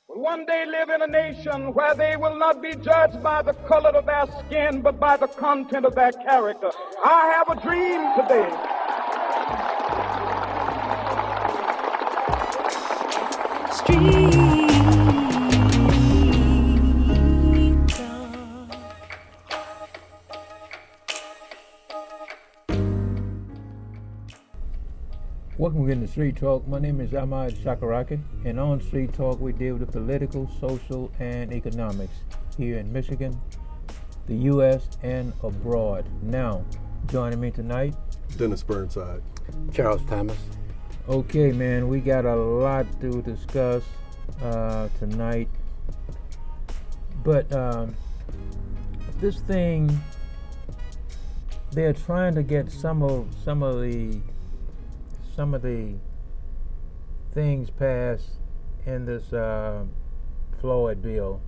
will one day live in a nation where they will not be judged by the color of their skin, but by the content of their character. I have a dream today. Welcome again to Street Talk. My name is Ammahad, Shekarakki, and on Street Talk we deal with the political, social, and economics here in Michigan, the U.S., and abroad. Now, joining me tonight, Dennis Burnside. Charles Thomas. Okay, man, we got a lot to discuss tonight, but this thing, they're trying to get some of the things passed in this Floyd bill,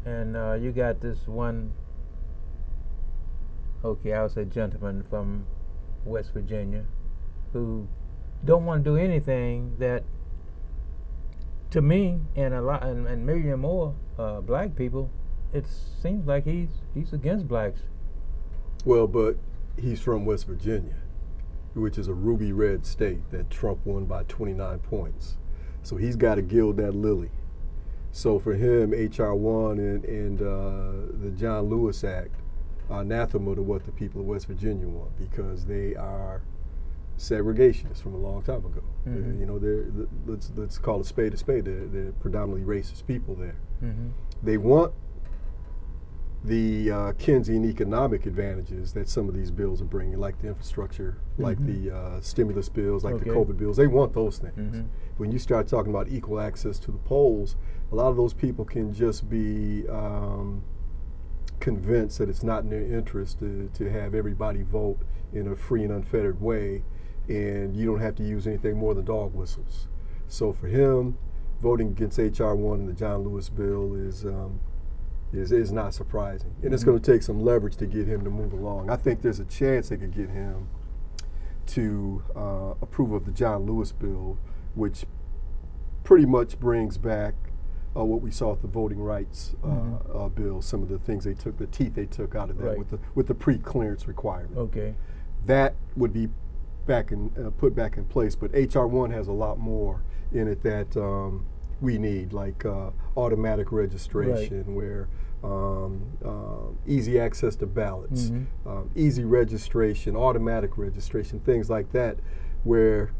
and you got this one, I'll say gentleman from West Virginia, who don't want to do anything that, to me and a lot and million more black people, it seems like he's against blacks. Well, but he's from West Virginia, which is a ruby red state that Trump won by 29 points. So he's got to gild that lily. So for him, H.R. 1 and the John Lewis Act are anathema to what the people of West Virginia want, because they are segregationists from a long time ago. Mm-hmm. Let's call a spade a spade. They're predominantly racist people there. Mm-hmm. They want the Keynesian economic advantages that some of these bills are bringing, like the infrastructure, like the stimulus bills, like the COVID bills. They want those things. Mm-hmm. When you start talking about equal access to the polls, a lot of those people can just be convinced that it's not in their interest to have everybody vote in a free and unfettered way, and you don't have to use anything more than dog whistles. So for him, voting against H.R. 1 and the John Lewis bill is not surprising. And it's going to take some leverage to get him to move along. I think there's a chance they could get him to approve of the John Lewis bill, which pretty much brings back what we saw with the voting rights bill, some of the things they took, the teeth they took out of that with the pre-clearance requirement. Okay. That would be put back in place, but H.R. 1 has a lot more in it that we need, like automatic registration, where easy access to ballots, easy registration, automatic registration, things like that, where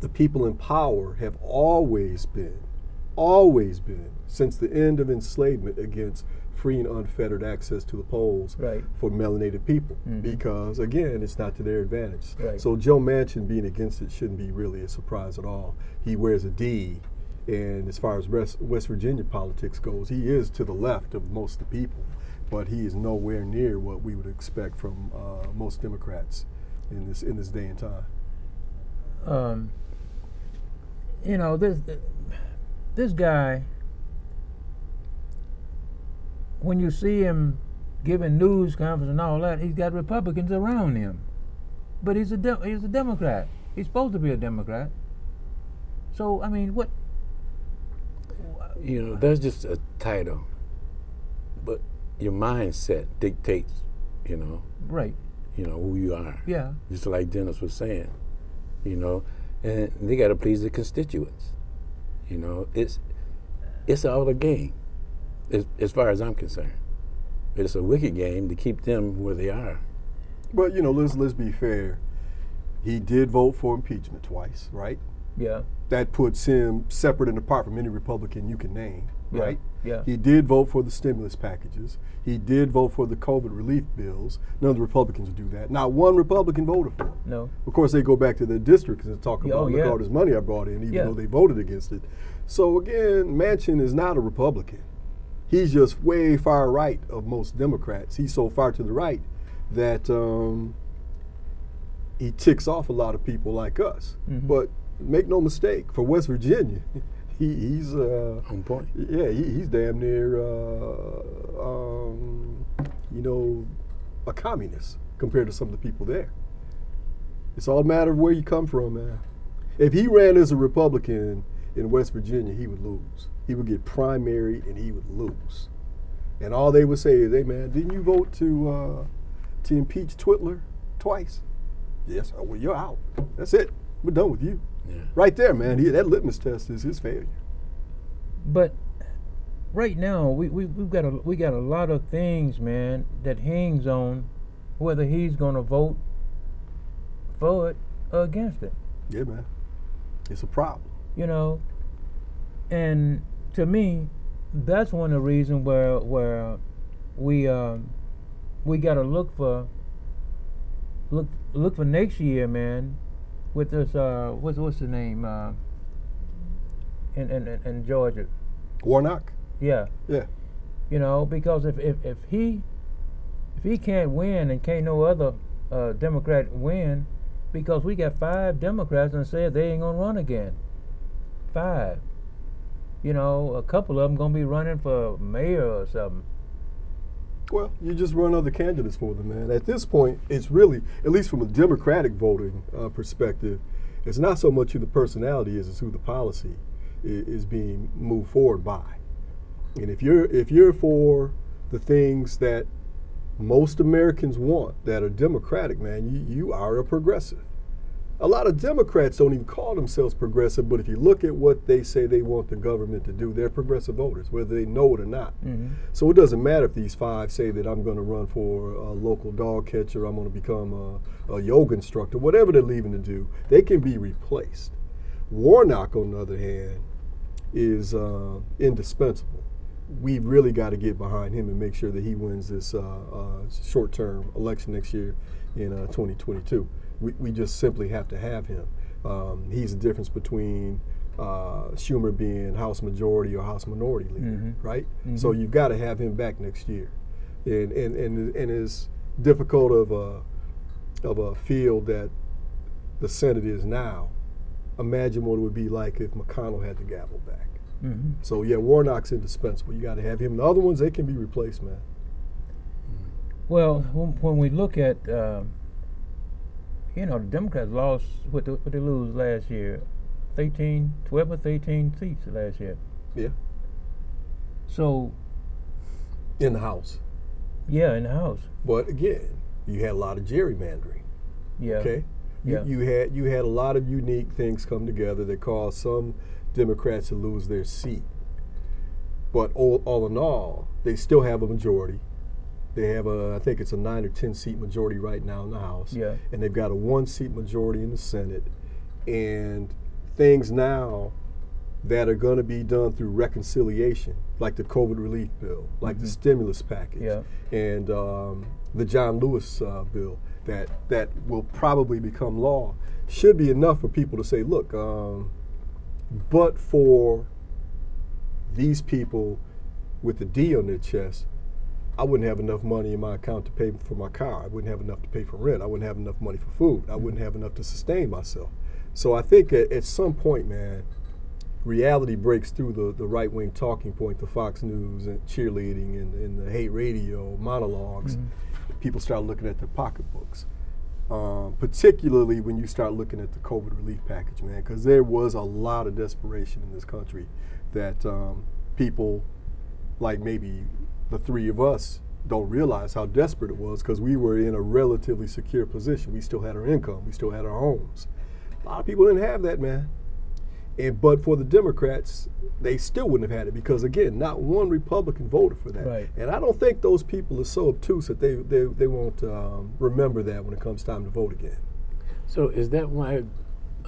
the people in power have always been, since the end of enslavement, against free and unfettered access to the polls for melanated people, because again, it's not to their advantage. So Joe Manchin being against it shouldn't be really a surprise at all. He wears a D, and as far as West Virginia politics goes, he is to the left of most of the people, but he is nowhere near what we would expect from most Democrats in this day and time. This guy, when you see him giving news conference and all that, he's got Republicans around him, but he's a Democrat. He's supposed to be a Democrat. So I mean, what? That's just a title, but your mindset dictates, Right. Who you are. Yeah. Just like Dennis was saying, and they got to please the constituents. It's all a game, as far as I'm concerned. It's a wicked game to keep them where they are. But let's be fair. He did vote for impeachment twice, right? Yeah. That puts him separate and apart from any Republican you can name, right? Yeah. He did vote for the stimulus packages. He did vote for the COVID relief bills. None of the Republicans would do that. Not one Republican voted for it. No. Of course, they go back to their districts and talk about look at all this money I brought in, even though they voted against it. So again, Manchin is not a Republican. He's just way far right of most Democrats. He's so far to the right that he ticks off a lot of people like us. But make no mistake, for West Virginia, he's on point. Yeah, he's damn near a communist compared to some of the people there. It's all a matter of where you come from, man. If he ran as a Republican in West Virginia, he would lose. He would get primaried and he would lose. And all they would say is, hey man, didn't you vote to impeach Twitler twice? Yes. Oh, well, you're out. That's it. We're done with you. Yeah. Right there, man. That litmus test is his failure. But right now, we got a lot of things, man, that hangs on whether he's going to vote for it or against it. Yeah, man. It's a problem. You know, and to me, that's one of the reasons where we got to look for next year, man, with this what's the name in Georgia. Warnock? Yeah. Yeah. You know, because if he can't win and can't no other Democrat win, because we got 5 Democrats and said they ain't gonna run again. 5. You know, a couple of them gonna be running for mayor or something. Well, you just run other candidates for them, man. At this point, it's really, at least from a Democratic voting perspective, it's not so much who the personality is, it's who the policy is being moved forward by. And if you're for the things that most Americans want that are Democratic, man, you are a progressive. A lot of Democrats don't even call themselves progressive, but if you look at what they say they want the government to do, they're progressive voters, whether they know it or not. Mm-hmm. So it doesn't matter if these 5 say that I'm going to run for a local dog catcher, I'm going to become a yoga instructor, whatever they're leaving to do, they can be replaced. Warnock, on the other hand, is indispensable. We really got to get behind him and make sure that he wins this short-term election next year in 2022. We just simply have to have him. He's the difference between Schumer being House Majority or House Minority Leader, mm-hmm. right? Mm-hmm. So you've got to have him back next year. And as difficult of a field that the Senate is now, imagine what it would be like if McConnell had the gavel back. Mm-hmm. So yeah, Warnock's indispensable. You got to have him. The other ones, they can be replaced, man. Well, when we look at the Democrats lost, what they lose last year? 12 or 13 seats last year. Yeah. So. In the House. Yeah, in the House. But again, you had a lot of gerrymandering. Yeah. Okay. Yeah. You had a lot of unique things come together that caused some Democrats to lose their seat. But all in all, they still have a majority. They have I think it's a 9 or 10 seat majority right now in the House. Yeah. And they've got a 1 seat majority in the Senate. And things now that are going to be done through reconciliation, like the COVID relief bill, like mm-hmm. the stimulus package, yeah. and the John Lewis bill that will probably become law, should be enough for people to say, look, but for these people with the D on their chest, I wouldn't have enough money in my account to pay for my car. I wouldn't have enough to pay for rent. I wouldn't have enough money for food. I wouldn't have enough to sustain myself. So I think at some point, man, reality breaks through the right-wing talking point, the Fox News and cheerleading and the hate radio monologues. Mm-hmm. People start looking at their pocketbooks, particularly when you start looking at the COVID relief package, man, because there was a lot of desperation in this country that people like maybe the 3 of us don't realize how desperate it was, because we were in a relatively secure position. We still had our income. We still had our homes. A lot of people didn't have that, man. But for the Democrats, they still wouldn't have had it, because, again, not one Republican voted for that. Right. And I don't think those people are so obtuse that they won't remember that when it comes time to vote again. So is that why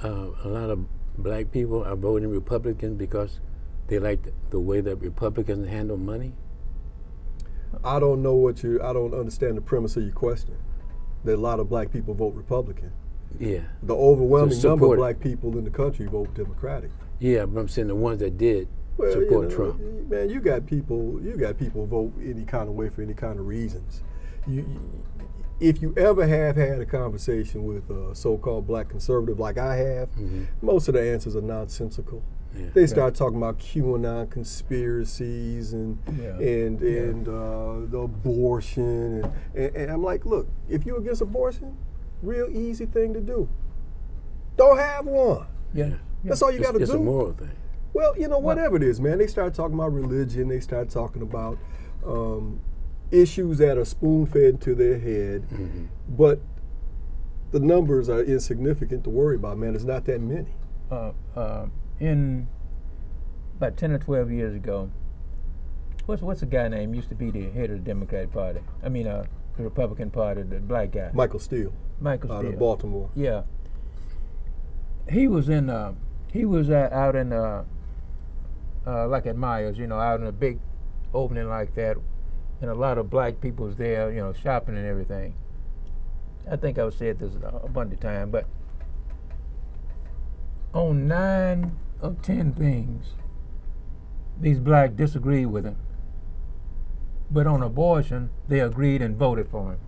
a lot of black people are voting Republican, because they like the way that Republicans handle money? I don't know I don't understand the premise of your question, that a lot of black people vote Republican. Yeah. The overwhelming number of black people in the country vote Democratic. Yeah, but I'm saying the ones that did support Trump. Man, you got people vote any kind of way for any kind of reasons. If you ever have had a conversation with a so-called black conservative like I have, mm-hmm. most of the answers are nonsensical. Yeah. They start talking about QAnon conspiracies and the abortion and I'm like, look, if you're against abortion, real easy thing to do. Don't have one. Yeah. That's all you got to do. It's a moral thing. Well, whatever it is, man, they start talking about religion. They start talking about issues that are spoon-fed into their head. Mm-hmm. But the numbers are insignificant to worry about, man. It's not that many. In about 10 or 12 years ago, what's the guy name used to be the head of the Democratic Party? I mean, the Republican Party, the black guy. Michael Steele. Out of Baltimore. Yeah. He was out in like at Myers, out in a big opening like that, and a lot of black people was there, shopping and everything. I think I've said this a bunch of times, but on 9 of 10 things, these blacks disagreed with him. But on abortion, they agreed and voted for him.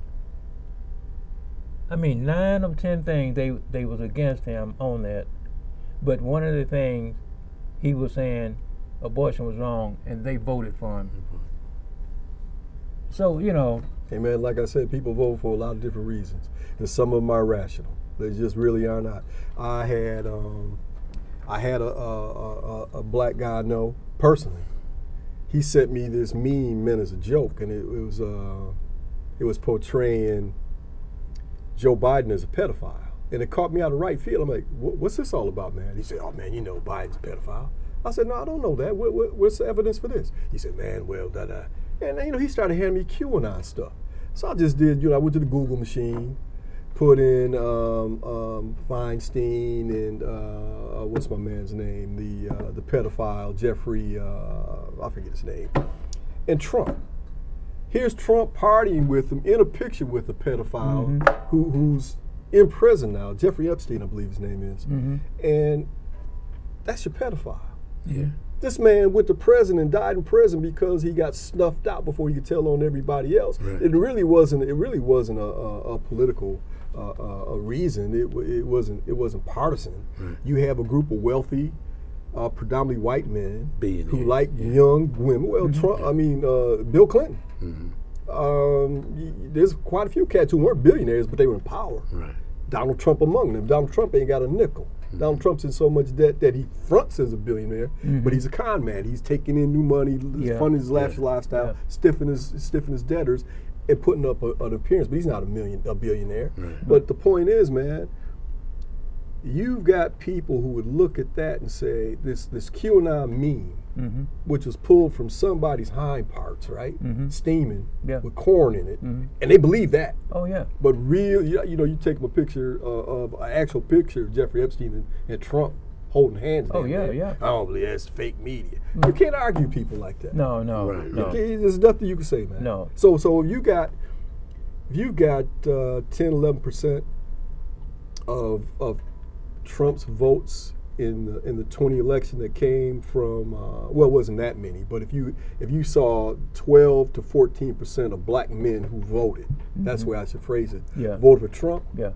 I mean, 9 of 10 things they was against him on that. But one of the things he was saying abortion was wrong, and they voted for him. So, Hey, man, like I said, people vote for a lot of different reasons. And some of them are rational. They just really are not. I had a black guy I know personally. He sent me this meme meant as a joke, and it was portraying Joe Biden as a pedophile. And it caught me out of right field. I'm like, what's this all about, man? He said, oh, man, Biden's a pedophile. I said, no, I don't know that. What's the evidence for this? He said, man, well, da-da. And, he started handing me QAnon stuff. So I just did, I went to the Google machine, put in Feinstein and what's my man's name? The pedophile, Jeffrey, I forget his name, and Trump. Here's Trump partying with him in a picture with a pedophile who's in prison now. Jeffrey Epstein, I believe his name is. And that's your pedophile. Yeah. This man went to prison and died in prison because he got snuffed out before he could tell on everybody else. Right. It really wasn't a political reason. It wasn't partisan. Right. You have a group of wealthy, predominantly white men who like Yeah. young women. Well, Bill Clinton. Mm-hmm. There's quite a few cats who weren't billionaires, but they were in power. Right. Donald Trump among them. Donald Trump ain't got a nickel. Donald Trump's in so much debt that he fronts as a billionaire, but he's a con man. He's taking in new money, funding his lavish lifestyle, stiffing his debtors, and putting up an appearance. But he's not a billionaire. Right. But the point is, man, you've got people who would look at that and say, this QAnon meme, which was pulled from somebody's hind parts, right? Steaming with corn in it, and they believe that. Oh yeah. But you take a picture of an actual picture of Jeffrey Epstein and Trump holding hands. Oh yeah, yeah. I don't believe that's fake media. You can't argue people like that. No. Right. No. There's nothing you can say, man. No. So if you've got 10-11% of Trump's votes in the 20 election that came from it wasn't that many, but if you saw 12 to 14% of black men who voted, that's the way I should phrase it, voted for Trump. Yeah.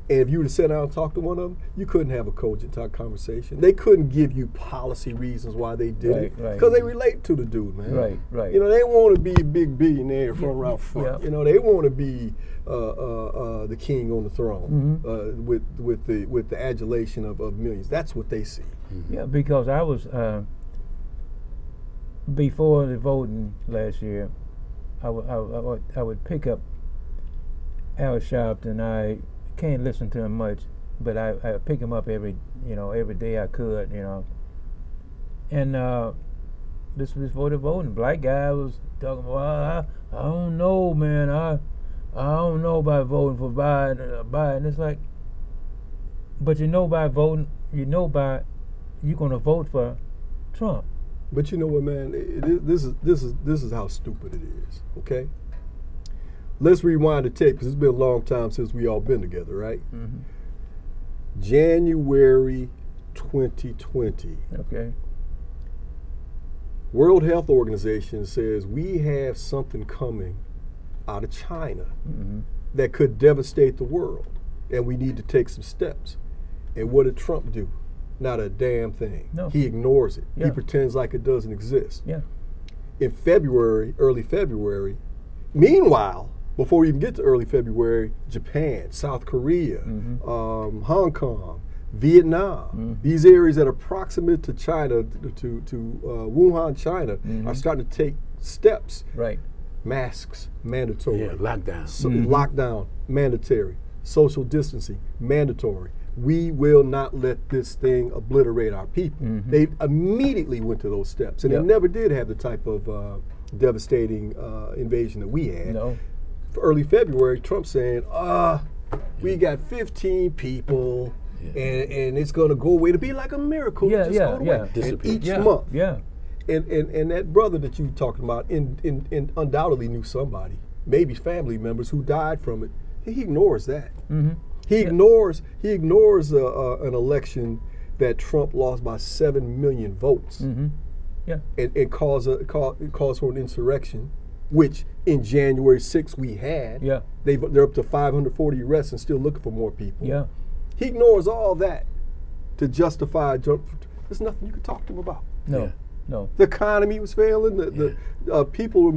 And if you were to sit down and talk to one of them, you couldn't have a cogent conversation. They couldn't give you policy reasons why they did it, because they relate to the dude, man. Right. They want to be a big billionaire from out front. Yeah. They want to be the king on the throne with the adulation of millions. That's what they see. Yeah, because I was before the voting last year, I would pick up Al Sharpton. I can't listen to him much, but I pick him up every day I could, And this was for the voting. Black guy was talking about, I don't know, man. I don't know about voting for Biden. It's like, but by voting, you're gonna vote for Trump. But you know what, man? This is how stupid it is. Okay. Let's rewind the tape because it's been a long time since we all been together, right? January 2020. Okay. World Health Organization says we have something coming out of China that could devastate the world, and we need to take some steps. And what did Trump do? Not a damn thing. No. He ignores it. Yeah. He pretends like it doesn't exist. Yeah. In February, early February, meanwhile, before we even get to early February, Japan, South Korea, Hong Kong, Vietnam. These areas that are proximate to China, to Wuhan, China, are starting to take steps. Right. Masks mandatory. Yeah, lockdown. Lockdown mandatory. Social distancing mandatory. We will not let this thing obliterate our people. They immediately went to those steps, and Yep. they never did have the type of devastating invasion that we had. No. Early February, Trump saying, we got 15 people, and it's going to go away. To be like a miracle. Yeah, just yeah, go away. yeah. And Disappear. each Yeah. month. Yeah. And that brother that you talking about in undoubtedly knew somebody, maybe family members who died from it. He ignores that. He ignores an election that Trump lost by 7 million votes, Yeah. and cause for an insurrection, which in January 6th we had. Yeah. They're up to 540 arrests and still looking for more people. Yeah. He ignores all that to justify jump. There's nothing you can talk to him about. No. Yeah. No. The economy was failing. The people.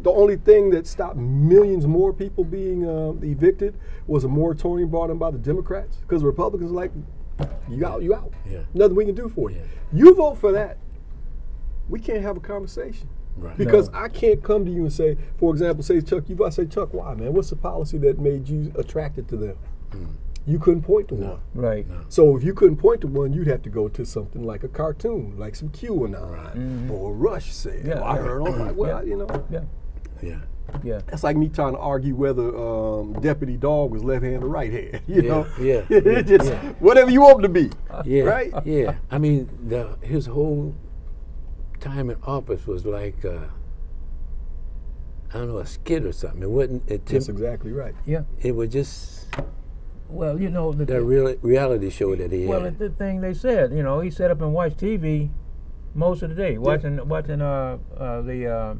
The only thing that stopped millions more people being evicted was a moratorium brought in by the Democrats, because the Republicans were like, you out. Yeah. Nothing we can do for you. Yeah. You vote for that, we can't have a conversation. Right. Because No. I can't come to you and say, for example, say Chuck. I say, Chuck, why, man? What's the policy that made you attracted to them? You couldn't point to one. Right. So if you couldn't point to one, you'd have to go to something like a cartoon, like some QAnon or Rush said. Yeah, Well, I yeah. heard all right. Well, Yeah. you know, Yeah. Yeah. Yeah. that's like me trying to argue whether Deputy Dog was left hand or right hand. You know, Yeah. It just Yeah. whatever you want him to be. Yeah. Right? Yeah. I mean, his whole time in office was like, I don't know, a skit or something. It wasn't. That's exactly right. Yeah. It was just Well, you know, that reality show that he well, had. the thing they said, you know, he sat up and watched TV most of the day, watching the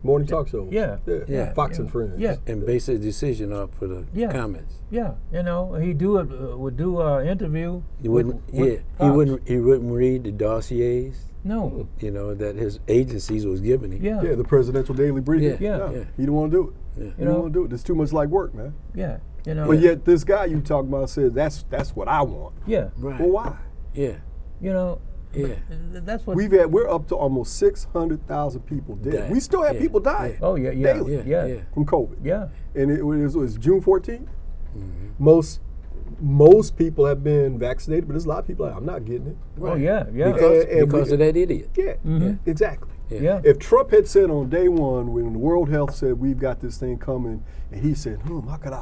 Morning talk shows. Yeah. Yeah. Fox and Friends. Yeah. And base his decision off for the Yeah. comments. yeah, you know, he would do an interview. He wouldn't. with He Fox. wouldn't read the dossiers. No. You know that his agencies was giving him. Yeah. Yeah, the presidential daily briefing. Yeah, No, yeah. He didn't want to do it. Yeah. He You didn't know? want to do it. It's too much like work, man. Yeah. You know. But yet this guy you talking about said that's what I want. Yeah. Right. Well, why? Yeah. You know. Yeah. That's what. We're up to almost 600,000 people dead. Dead. We still have Yeah. people dying Oh yeah. Yeah. daily. Yeah. Yeah. from COVID. Yeah. And it was June 14th. Most people have been vaccinated, but there's a lot of people like, I'm not getting it. Oh yeah. Yeah. Because of that idiot. Yeah, exactly. Yeah. If Trump had said on day one, when the World Health said we've got this thing coming, and he said, how could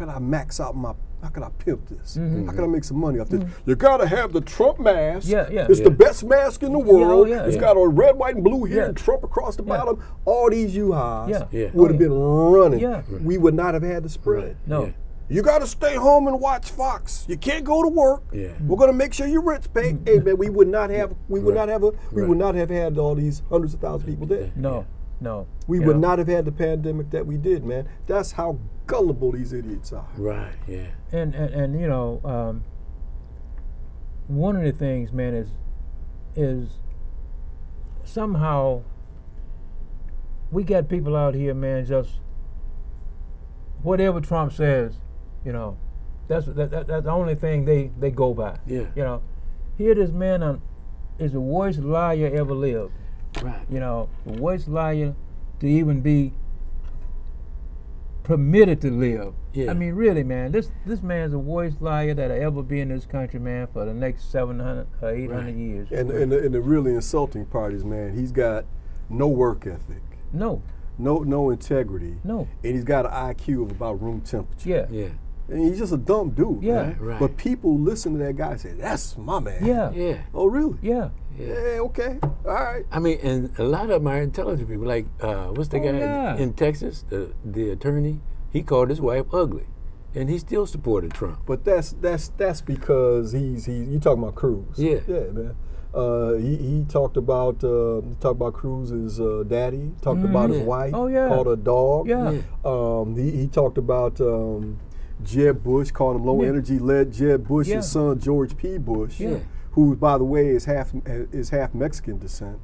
I max out how could I pimp this? How could I make some money off this? You gotta have the Trump mask. Yeah, yeah. It's Yeah. the best mask in the world. yeah, It's yeah. got a red, white, and blue here, Yeah. and Trump across the Yeah. bottom. All these U-Haws Yeah. Yeah. would have been running. Yeah. We would not have had the spread. No. Yeah. You got to stay home and watch Fox. You can't go to work. Yeah. We're going to make sure your rent's paid. Hey man, we would not have had all these hundreds of thousands of people dead. No. No. We You would know? not have had the pandemic that we did, man. That's how gullible these idiots are. Right. Yeah. And you know, one of the things, man, is somehow we got people out here, man, just whatever Trump says, you know, that's the only thing they go by. Yeah. You know, here this man is the worst liar ever lived. Right. You know, the worst liar to even be permitted to live. Yeah. I mean, really, man, this man's the worst liar that'll ever be in this country, man, for the next 700 or 800 Right. years. And the really insulting part is, man, he's got no work ethic, No. no integrity, No. and he's got an IQ of about room temperature. Yeah. Yeah. And he's just a dumb dude. Yeah. man. Right. But people listen to that guy and say, "That's my man." Yeah. Yeah. Oh, really? Yeah. Yeah. Okay. All right. I mean, and a lot of them are intelligent people. Like, what's the Oh, guy yeah. in Texas, the attorney? He called his wife ugly, and he still supported Trump. But that's because he's you talking about Cruz. Yeah. Yeah, man. He talked about Cruz's daddy. Talked about his Yeah. wife. Oh, yeah. Called her a dog. Yeah. He talked about Jeb Bush. Called him low Yeah. energy. Led Jeb Bush's Yeah. son George P. Bush. Yeah. Who, by the way, is half Mexican descent,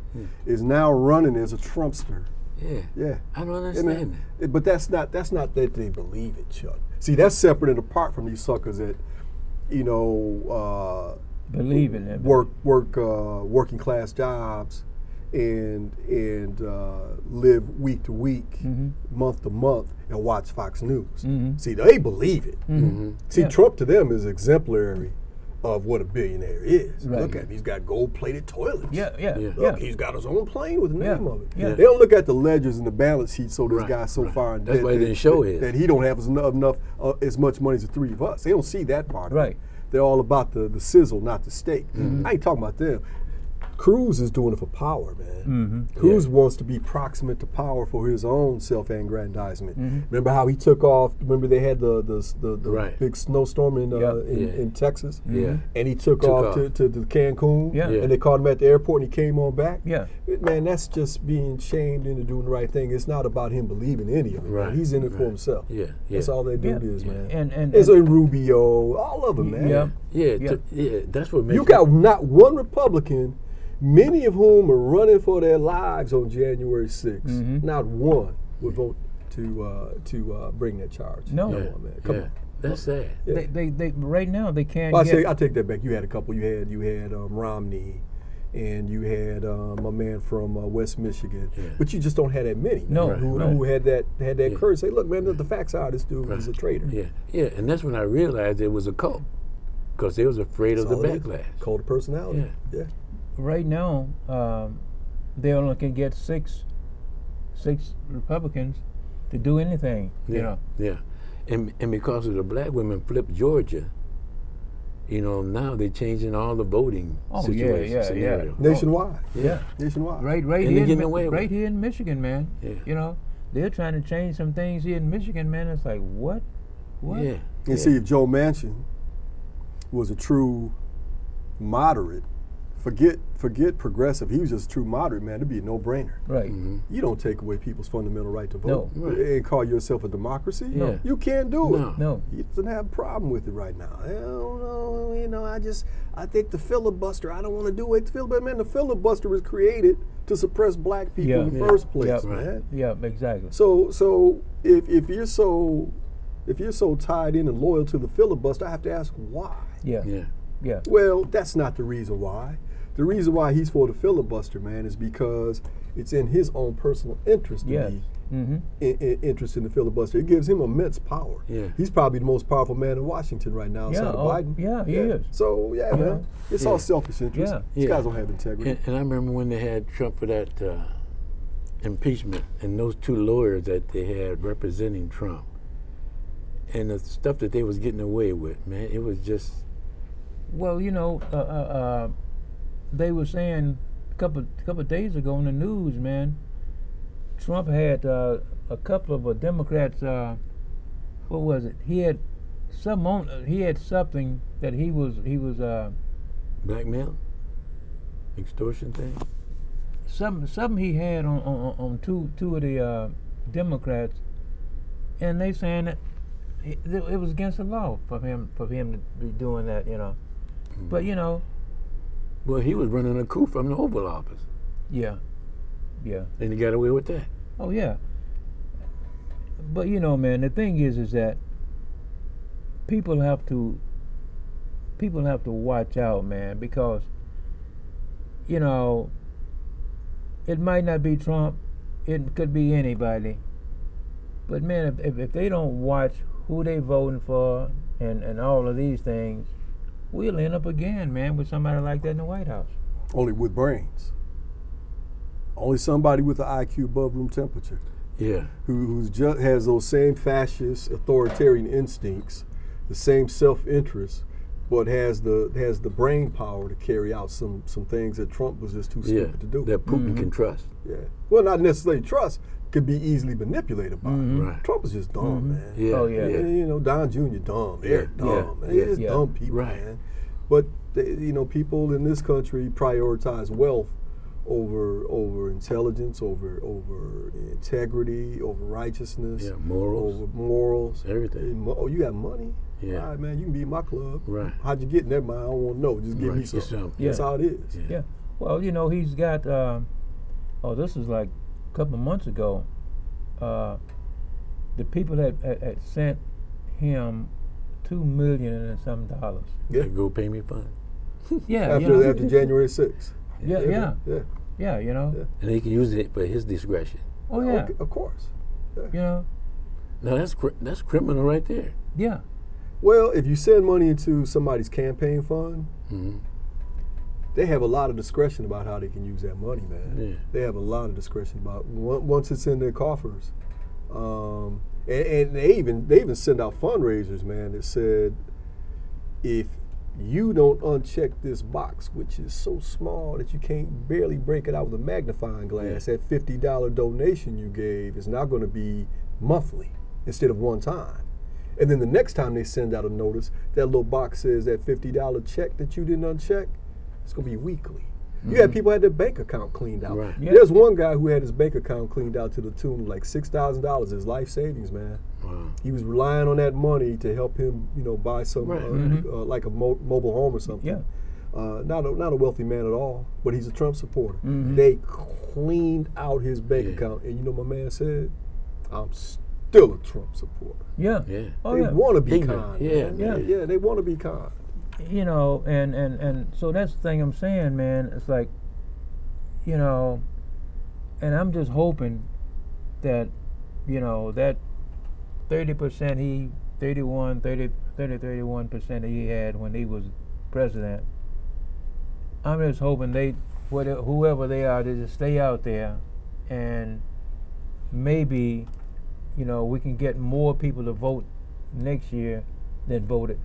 is now running as a Trumpster. Yeah. Yeah. I don't I understand mean, that. but that's not that they believe it, Chuck. See, that's separate and apart from these suckers that Believe in it. working class jobs and live week to week, month to month, and watch Fox News. See, they believe it. See, Trump to them is exemplary of what a billionaire is. Right. Look at him; he's got gold-plated toilets. Yeah. Look, he's got his own plane with the name of it. Yeah. They don't look at the ledgers and the balance sheet. So this guy's so far in That's debt why they didn't show it. that he don't have enough as much money as the three of us. They don't see that part. Right. Of it. They're all about the sizzle, not the steak. I ain't talking about them. Cruz is doing it for power, man. Cruz wants to be proximate to power for his own self-aggrandizement. Remember how he took off? Remember they had the big snowstorm in Texas? And he took off to Cancun? And they caught him at the airport and he came on back? Man, that's just being shamed into doing the right thing. It's not about him believing any of it. Man. He's in it for himself. That's all that dude is, man. And it's in Rubio, all of them, man. That's what makes you got not one Republican, many of whom are running for their lives on January 6th. Not one would vote to bring that charge. No. Come on, man. Come on. That's sad. They right now they can't. Well, I take that back. You had a couple. You had Romney, and you had a man from West Michigan. But you just don't have that many. Who had that courage to say, look, man, the facts are this dude is a traitor. And that's when I realized it was a cult, because they was afraid of the backlash. Cult of personality. Yeah. Right now, they only can get six Republicans to do anything. And because of the black women flipped Georgia, now they're changing all the voting scenario. Nationwide. Nationwide. Right here in Michigan, man. They're trying to change some things here in Michigan, man. It's like, what? And see, if Joe Manchin was a true moderate, forget progressive. He was just a true moderate, man. It'd be a no-brainer. Right. You don't take away people's fundamental right to vote and call yourself a democracy. No. You can't do it. No. He doesn't have a problem with it right now. I think the filibuster, I don't want to do it. Man, the filibuster was created to suppress black people in the first place, man. Yeah, exactly. So if you're so tied in and loyal to the filibuster, I have to ask why. Yeah. Well, that's not the reason why. The reason why he's for the filibuster, man, is because it's in his own personal interest to be interested in the filibuster. It gives him immense power. He's probably the most powerful man in Washington right now outside of Biden. He is. So, man, it's all selfish interest. These guys don't have integrity. And I remember when they had Trump for that impeachment, and those two lawyers that they had representing Trump, and the stuff that they was getting away with, man, it was just... Well, they were saying a couple of days ago in the news, man, Trump had a couple of Democrats. What was it? He had something that he was blackmail, extortion thing. Something he had on two of the Democrats, and they saying that it was against the law for him to be doing that, But well, he was running a coup from the Oval Office. Yeah. And he got away with that. Oh yeah. But man, the thing is that people have to watch out, man, because it might not be Trump, it could be anybody. But man, if they don't watch who they voting for and all of these things, we'll end up again, man, with somebody like that in the White House. Only with brains. Only somebody with an IQ above room temperature. Who's just has those same fascist authoritarian instincts, the same self-interest, but has the brain power to carry out some things that Trump was just too stupid to do. That Putin can trust. Well, not necessarily trust, could be easily manipulated by. Right. Trump is just dumb, man. Don Jr. dumb. They're dumb. Man. They're just dumb people, man. But people in this country prioritize wealth over intelligence, over integrity, over righteousness, morals, over morals, everything. Oh, you got money? All right, man, you can be in my club. Right. How'd you get in that mind? I don't want to know. Just give me some. That's how it is. Yeah. Well, he's got. This is like a couple of months ago. The people that had sent him $2 million and some dollars. Yeah. Like GoPayMe fund. Yeah, After January 6th. Yeah, yeah, Yeah. you know. Yeah. And he can use it for his discretion. Oh yeah, Okay, of course. you know. Now that's criminal right there. Yeah, Well, if you send money into somebody's campaign fund, Mm-hmm. they have a lot of discretion about how they can use that money, man. Yeah. They have a lot of discretion about once it's in their coffers. And they even send out fundraisers, man, that said, if you don't uncheck this box, which is so small that you can't barely break it out with a magnifying glass, that $50 donation you gave is now going to be monthly instead of one time. And then the next time they send out a notice, that little box says that $50 check that you didn't uncheck, it's going to be weekly. You had people had their bank account cleaned out. Right. Yeah. There's one guy who had his bank account cleaned out to the tune of like $6,000, his life savings, man. Wow. He was relying on that money to help him, buy some, Right. like a mobile home or something. Yeah. Not a wealthy man at all, but he's a Trump supporter. Mhm. They cleaned out his bank Yeah. account, and you know my man said, "I'm still a Trump supporter." yeah. Yeah. Oh They yeah. want to be Ignorant. kind. Yeah, man. yeah. They want to be kind. You know, and so that's the thing I'm saying, man. It's like, and I'm just hoping that, that 30% 31% he had when he was president. I'm just hoping whoever they are, they just stay out there, and maybe, we can get more people to vote next year than voted.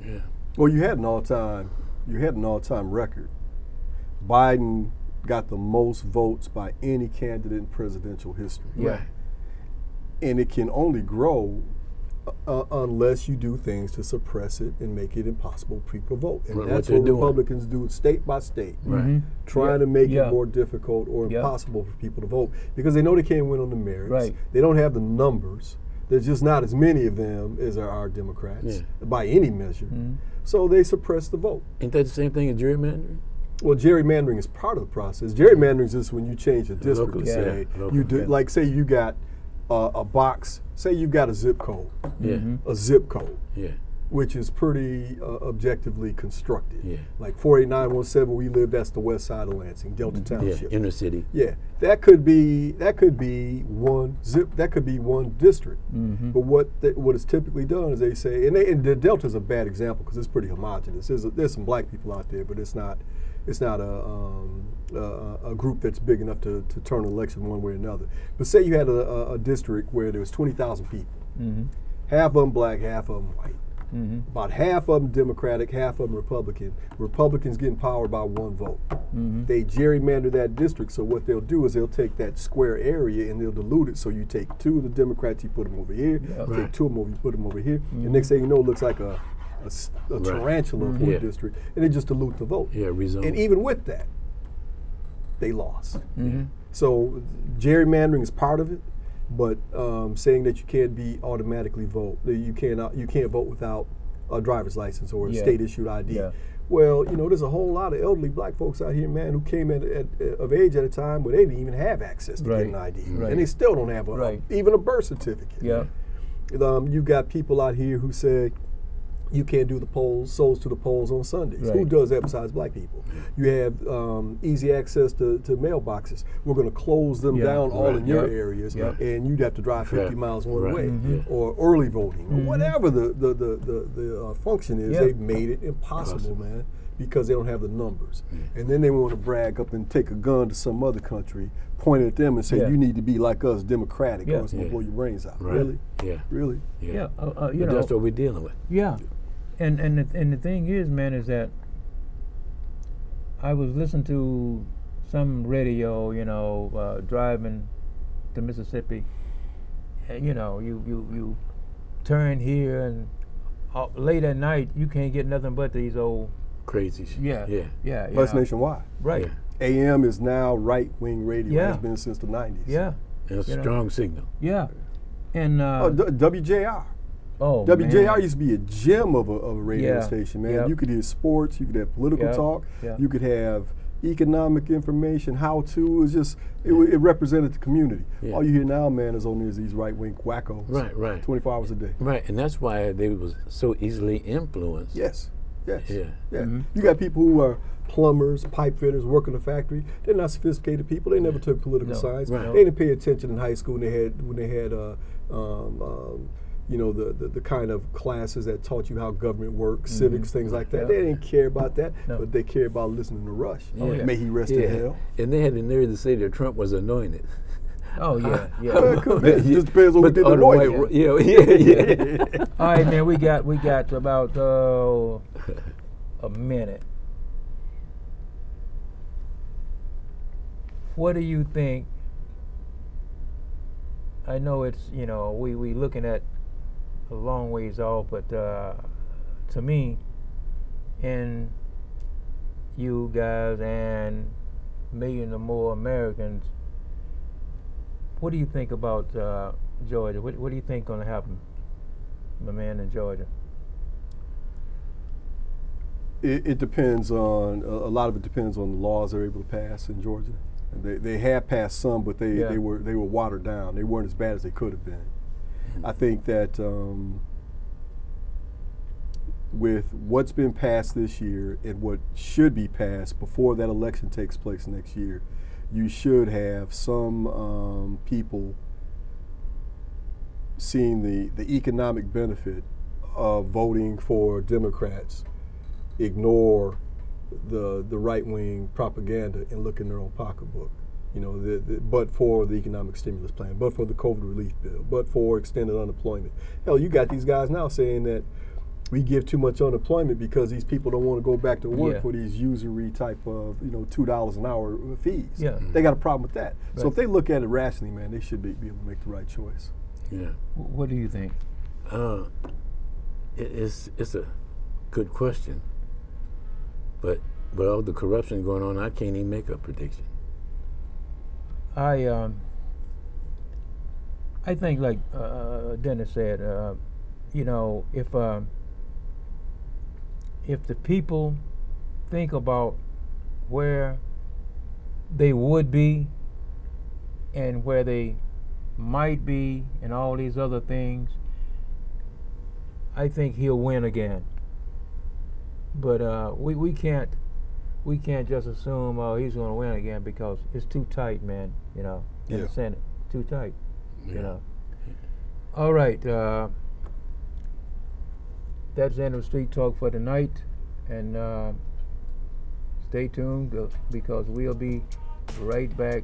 Yeah. Well, you had an all-time record. Biden got the most votes by any candidate in presidential history. Yeah. Right. And it can only grow unless you do things to suppress it and make it impossible for people to vote. And Right, what that's they're what doing. Republicans do state by state, Right. Mhm. trying to make Yeah. it more difficult or Yeah. impossible for people to vote because they know they can't win on the merits. Right. They don't have the numbers. There's just not as many of them as there are Democrats by any measure. Mhm. So they suppress the vote. Ain't that the same thing as gerrymandering? Well, gerrymandering is part of the process. Gerrymandering is just when you change the district Locally, to say yeah. Locally, you do, yeah. like say you got a box. Say you got a zip code, Yeah. Mhm. a zip code, Yeah. which is pretty objectively constructed. Yeah. Like 48917, where we live, that's the west side of Lansing, Delta Yeah. Township. Inner city. Yeah, that could be one zip. That could be one district. Mhm. But what is typically done is they say, and the Delta is a bad example because it's pretty homogenous. There's some black people out there, but it's not a group that's big enough to turn an election one way or another. But say you had a district where there was 20,000 people, Mhm. half of them black, half of them white. Mhm. About half of them Democratic, half of them Republican. Republicans getting power by one vote. Mhm. They gerrymander that district, so what they'll do is they'll take that square area and they'll dilute it. So you take two of the Democrats, you put them over here. Yeah. You Right. take two of them over, you put them over here. And next thing you know, it looks like a tarantula for Yeah. a district, and they just dilute the vote. Yeah. Rezone. And even with that, they lost. Mhm. So gerrymandering is part of it, but saying that you can't be automatically vote, that you can't vote without a driver's license or a Yeah. state issued ID. Yeah. Well, there's a whole lot of elderly black folks out here, man, who came of age at a time where they didn't even have access to Right. get an ID, Right. and they still don't have Right. even a birth certificate. Yeah. You've got people out here who say you can't do the souls to the polls on Sundays. Right. Who does that besides black people? You have easy access to mailboxes. We're going to close them Yeah. down all in your Yep. areas, Yep. and you'd have to drive 50 Right. miles one Right. way, Mhm. or early voting, or whatever the function is. Yeah. They've made it impossible, man, because they don't have the numbers. And then they want to brag up and take a gun to some other country, point at them and say, Yeah. you need to be like us, Democratic, Yeah. or it's going to Yeah. blow your brains out. Right. Really? Yeah. Really? Yeah. But that's what we're dealing with. Yeah, and the thing is, man, is that I was listening to some radio, driving to Mississippi, and you turn here, and late at night you can't get nothing but these old Crazy shit. yeah. That's nationwide. Right. Yeah. AM is now right-wing radio. Yeah. Has been since the 90s. Yeah. And it's You a know. strong signal. Yeah. And WJR. oh, WJR man. used to be a gem of a radio Yeah. station, man. Yep. You could hear sports, you could have political Yep. talk, Yep. you could have economic information, how to. It represented the community. Yeah. All you hear now, man, is only these right-wing wackos. Right. 24 hours a day. Right, and that's why they was so easily influenced. Yes. Yeah. Mm-hmm. You got people who are plumbers, pipe fitters, work in a factory. They're not sophisticated people. They never took political science. Right. They didn't pay attention in high school when they had the kind of classes that taught you how government works, civics, things like that. Yeah. They didn't care about that, No. but they cared about listening to Rush. Oh, yeah. May he rest in hell. And they had the nerve to say that Trump was anointed. Oh yeah. It just depends on what they anointed. Yeah. All right, man. We got about a minute. What do you think? I know it's we looking at a long ways off, but to me, and you guys and million or more Americans, what do you think about Georgia? What do you think going to happen, my man, in Georgia? It depends on a lot of it depends on the laws they're able to pass in Georgia. They have passed some, but they were watered down. They weren't as bad as they could have been. I think that with what's been passed this year and what should be passed before that election takes place next year, you should have some people seeing the economic benefit of voting for Democrats, ignore the right-wing propaganda and look in their own pocketbook. But for the economic stimulus plan, but for the COVID relief bill, but for extended unemployment. Hell, you got these guys now saying that we give too much unemployment because these people don't want to go back to work for these usury type of $2 an hour fees. Yeah. They got a problem with that. Right. So if they look at it rationally, man, they should be able to make the right choice. Yeah. What do you think? It's a good question, but with all the corruption going on, I can't even make a prediction. I think, like Dennis said, if the people think about where they would be and where they might be and all these other things, I think he'll win again. But we can't just assume he's going to win again, because it's too tight, man. In the Senate, too tight. All right. That's the end of Street Talk for tonight, and stay tuned because we'll be right back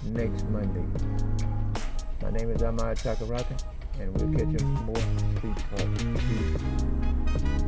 next Monday. My name is Ammahad Shekarakki, and we'll catch you more Street Talk. Peace.